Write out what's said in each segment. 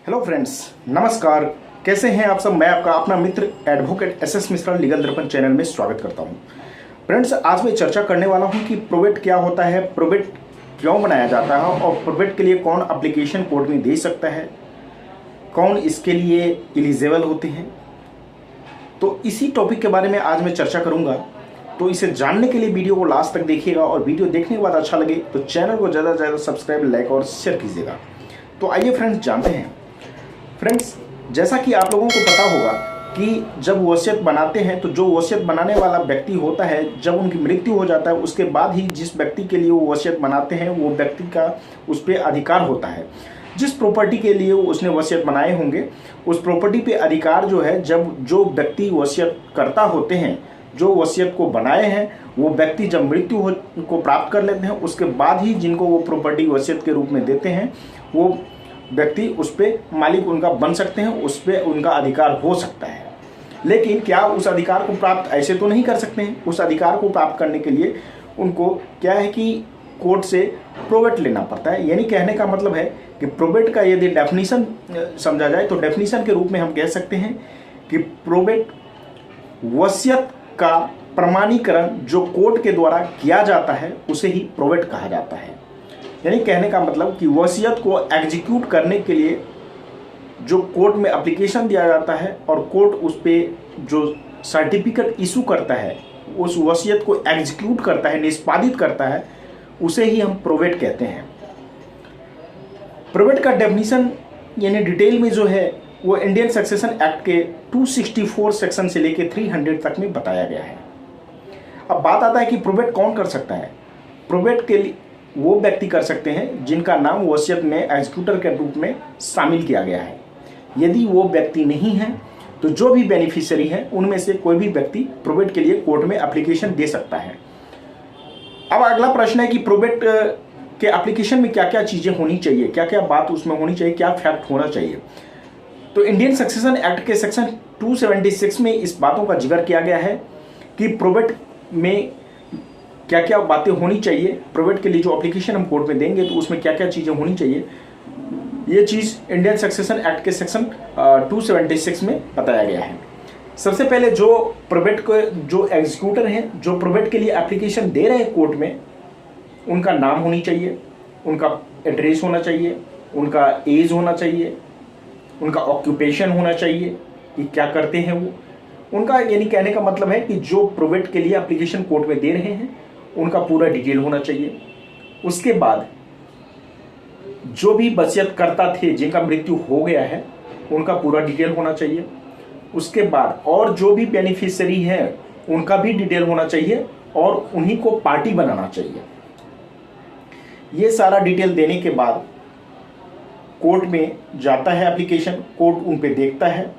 Hello friends, नमस्कार। कैसे हैं आप सब। मैं आपका अपना मित्र एडवोकेट एस मिश्रा लीगल दर्पण चैनल में स्वागत करता हूं। फ्रेंड्स, आज मैं चर्चा करने वाला हूं कि प्रोबेट क्या होता है, प्रोबेट क्यों बनाया जाता है और प्रोबेट के लिए कौन एप्लीकेशन कोर्ट में दे सकता है, कौन इसके लिए एलिजिबल होते हैं। तो इसी टॉपिक के बारे में आज मैं चर्चा करूँगा। तो इसे जानने के लिए वीडियो को लास्ट तक देखिएगा और वीडियो देखने के बाद अच्छा लगे तो चैनल को ज़्यादा से ज़्यादा सब्सक्राइब, लाइक और शेयर कीजिएगा। तो आइए फ्रेंड्स जानते हैं। फ्रेंड्स, जैसा कि आप लोगों को पता होगा कि जब वसीयत बनाते हैं तो जो वसीयत बनाने वाला व्यक्ति होता है, जब उनकी मृत्यु हो जाता है उसके बाद ही जिस व्यक्ति के लिए वो वसीयत बनाते हैं वो व्यक्ति का उस पर अधिकार होता है। जिस प्रॉपर्टी के लिए उसने वसीयत बनाए होंगे उस प्रॉपर्टी पे अधिकार जो है, जब जो व्यक्ति वसीयत करता होते हैं, जो वसीयत को बनाए हैं, वो व्यक्ति जब मृत्यु को प्राप्त कर लेते हैं उसके बाद ही जिनको वो प्रॉपर्टी वसीयत के रूप में देते हैं वो व्यक्ति उस पर मालिक उनका बन सकते हैं, उस पर उनका अधिकार हो सकता है। लेकिन क्या उस अधिकार को प्राप्त ऐसे तो नहीं कर सकते हैं। उस अधिकार को प्राप्त करने के लिए उनको क्या है कि कोर्ट से प्रोबेट लेना पड़ता है। यानी कहने का मतलब है कि प्रोबेट का यदि डेफिनीशन समझा जाए तो डेफिनीशन के रूप में हम कह सकते हैं कि प्रोबेट वसीयत का प्रमाणीकरण जो कोर्ट के द्वारा किया जाता है उसे ही प्रोबेट कहा जाता है। यानी कहने का मतलब कि वसीयत को एग्जीक्यूट करने के लिए जो कोर्ट में एप्लीकेशन दिया जाता है और कोर्ट उस पर जो सर्टिफिकेट इशू करता है, उस वसीयत को एग्जीक्यूट करता है, निष्पादित करता है, उसे ही हम प्रोबेट कहते हैं। प्रोबेट का डेफिनीशन यानी डिटेल में जो है वो इंडियन सक्सेशन एक्ट के 264 सेक्शन से लेके 300 तक में बताया गया है। अब बात आता है कि प्रोबेट कौन कर सकता है। प्रोबेट के लिए वो व्यक्ति कर सकते हैं जिनका नाम वसीयत में एग्जीक्यूटर के रूप में शामिल किया गया है। यदि वो व्यक्ति नहीं है तो जो भी बेनिफिशियरी है उनमें से कोई भी व्यक्ति प्रोबेट के लिए कोर्ट में एप्लीकेशन दे सकता है। अब अगला प्रश्न है कि प्रोबेट के एप्लीकेशन में क्या क्या चीज़ें होनी चाहिए, क्या क्या बात उसमें होनी चाहिए, क्या फैक्ट होना चाहिए। तो इंडियन सक्सेशन एक्ट के सेक्शन 276 में इस बातों का जिक्र किया गया है कि प्रोबेट में क्या क्या बातें होनी चाहिए। प्रोबेट के लिए जो एप्लीकेशन हम कोर्ट में देंगे तो उसमें क्या क्या चीज़ें होनी चाहिए, ये चीज़ इंडियन सक्सेशन एक्ट के सेक्शन 276 में बताया गया है। सबसे पहले जो प्रोबेट को जो एग्जीक्यूटर हैं, जो प्रोबेट के लिए एप्लीकेशन दे रहे हैं कोर्ट में, उनका नाम होनी चाहिए, उनका एड्रेस होना चाहिए, उनका एज होना चाहिए, उनका ऑक्यूपेशन होना चाहिए कि क्या करते हैं वो, उनका यानी कहने का मतलब है कि जो प्रोबेट के लिए एप्लीकेशन कोर्ट में दे रहे हैं उनका पूरा डिटेल होना चाहिए। उसके बाद जो भी वसीयत करता थे जिनका मृत्यु हो गया है उनका पूरा डिटेल होना चाहिए। उसके बाद और जो भी बेनिफिशियरी हैं उनका भी डिटेल होना चाहिए और उन्हीं को पार्टी बनाना चाहिए। ये सारा डिटेल देने के बाद कोर्ट में जाता है एप्लीकेशन, कोर्ट उन पे देखता है।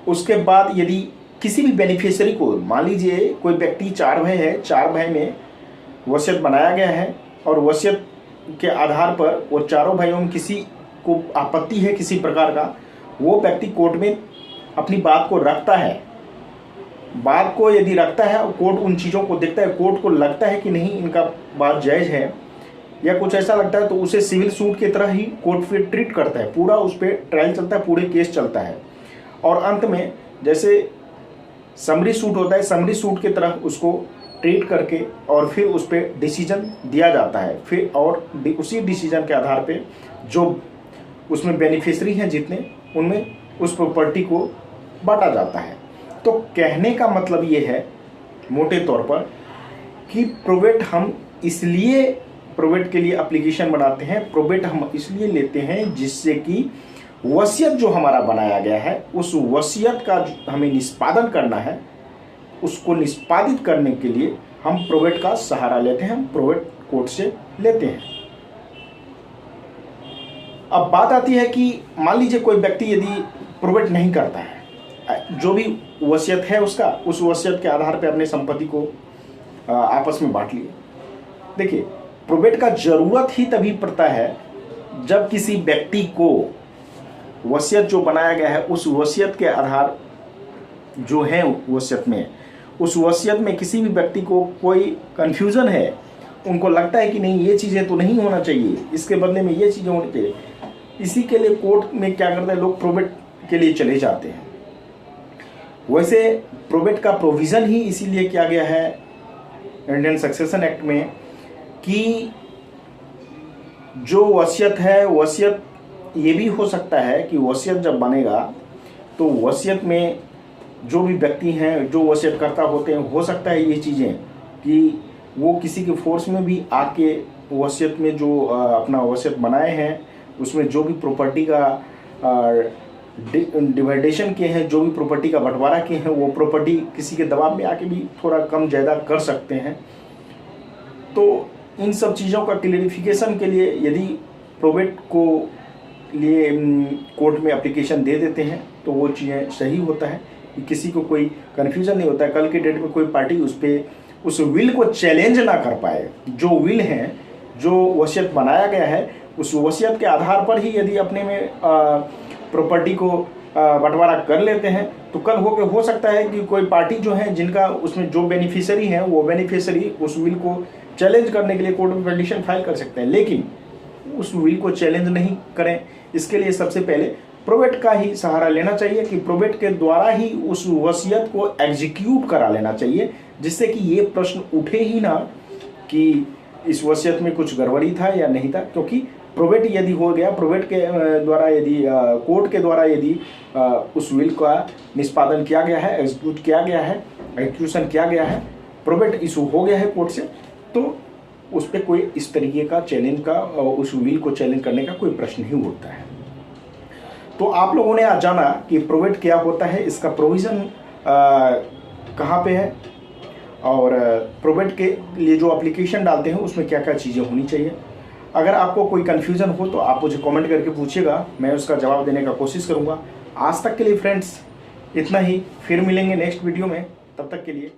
उसके बाद यदि किसी भी बेनिफिशियरी को, मान लीजिए कोई व्यक्ति 4 भाई है, 4 भाई में वसीयत बनाया गया है और वसीयत के आधार पर वो चारों भाइयों में किसी को आपत्ति है किसी प्रकार का, वो व्यक्ति कोर्ट में अपनी बात को रखता है। बात को यदि रखता है और कोर्ट उन चीज़ों को देखता है, कोर्ट को लगता है कि नहीं इनका बात जायज़ है या कुछ ऐसा लगता है, तो उसे सिविल सूट की तरह ही कोर्ट फिर ट्रीट करता है। पूरा उस पर ट्रायल चलता है, पूरे केस चलता है और अंत में जैसे समरी सूट होता है, समरी सूट की तरह उसको ट्रीट करके और फिर उस पर डिसीजन दिया जाता है। फिर और उसी डिसीजन के आधार पे जो उसमें बेनिफिशियरी हैं जितने, उनमें उस प्रॉपर्टी को बांटा जाता है। तो कहने का मतलब ये है मोटे तौर पर कि प्रोबेट हम इसलिए प्रोबेट के लिए एप्लीकेशन बनाते हैं, प्रोबेट हम इसलिए लेते हैं जिससे कि वसीयत जो हमारा बनाया गया है उस वसीयत का हमें निष्पादन करना है, उसको निष्पादित करने के लिए हम प्रोबेट का सहारा लेते हैं, हम प्रोबेट कोर्ट से लेते हैं। अब बात आती है कि मान लीजिए कोई व्यक्ति यदि प्रोबेट नहीं करता है, जो भी वसीयत है उसका, उस वसीयत के आधार पर अपने संपत्ति को आपस में बांट लिए। देखिए, प्रोबेट का जरूरत ही तभी पड़ता है जब किसी व्यक्ति को वसीयत जो बनाया गया है उस वसीयत के आधार जो है वसीयत में, उस वसीयत में किसी भी व्यक्ति को कोई कन्फ्यूज़न है, उनको लगता है कि नहीं ये चीज़ें तो नहीं होना चाहिए, इसके बदले में ये चीज़ें होनी चाहिए, इसी के लिए कोर्ट में क्या करते हैं लोग, प्रोबेट के लिए चले जाते हैं। वैसे प्रोबेट का प्रोविज़न ही इसीलिए किया गया है इंडियन सक्सेशन एक्ट में कि जो वसीयत है, वसीयत ये भी हो सकता है कि वसीयत जब बनेगा तो वसीयत में जो भी व्यक्ति हैं, जो वसीयत करता होते हैं, हो सकता है ये चीज़ें कि वो किसी के फोर्स में भी आके वसीयत में जो अपना वसीयत बनाए हैं उसमें जो भी प्रॉपर्टी का डिवाइडेशन किए हैं, जो भी प्रॉपर्टी का बंटवारा किए हैं, वो प्रॉपर्टी किसी के दबाव में आके भी थोड़ा कम ज़्यादा कर सकते हैं। तो इन सब चीज़ों का क्लियरिफिकेशन के लिए यदि प्रोबेट को लिए कोर्ट में एप्लीकेशन दे देते हैं तो वो चीज़ें सही होता है कि किसी को कोई कन्फ्यूज़न नहीं होता है। कल के डेट में कोई पार्टी उस विल को चैलेंज ना कर पाए। जो विल है, जो वसीयत बनाया गया है, उस वसीयत के आधार पर ही यदि अपने में प्रॉपर्टी को बंटवारा कर लेते हैं तो कल हो सकता है कि कोई पार्टी जो है जिनका उसमें जो बेनिफिशियरी हैं वो बेनिफिशियरी उस विल को चैलेंज करने के लिए कोर्ट में पिटीशन फाइल कर सकते हैं, लेकिन उस विल को चैलेंज नहीं करें। इसके लिए सबसे पहले प्रोबेट का ही सहारा लेना चाहिए कि प्रोबेट के द्वारा ही उस वसीयत को एग्जीक्यूट करा लेना चाहिए, जिससे कि ये प्रश्न उठे ही ना कि इस वसीयत में कुछ गड़बड़ी था या नहीं था। क्योंकि प्रोबेट यदि हो गया, प्रोबेट के द्वारा यदि कोर्ट के द्वारा यदि उस विल का निष्पादन किया गया है, एग्जीक्यूट किया गया है, एग्जीक्यूशन किया गया है, प्रोबेट इशू हो गया है कोर्ट से, तो उस पर कोई इस तरीके का चैलेंज का, उस विल को चैलेंज करने का कोई प्रश्न नहीं उठता है। तो आप लोगों ने आज जाना कि प्रोबेट क्या होता है, इसका प्रोविज़न कहाँ पे है और प्रोबेट के लिए जो एप्लीकेशन डालते हैं उसमें क्या क्या चीज़ें होनी चाहिए। अगर आपको कोई कन्फ्यूज़न हो तो आप मुझे कमेंट करके पूछिएगा, मैं उसका जवाब देने का कोशिश करूँगा। आज तक के लिए फ्रेंड्स इतना ही, फिर मिलेंगे नेक्स्ट वीडियो में, तब तक के लिए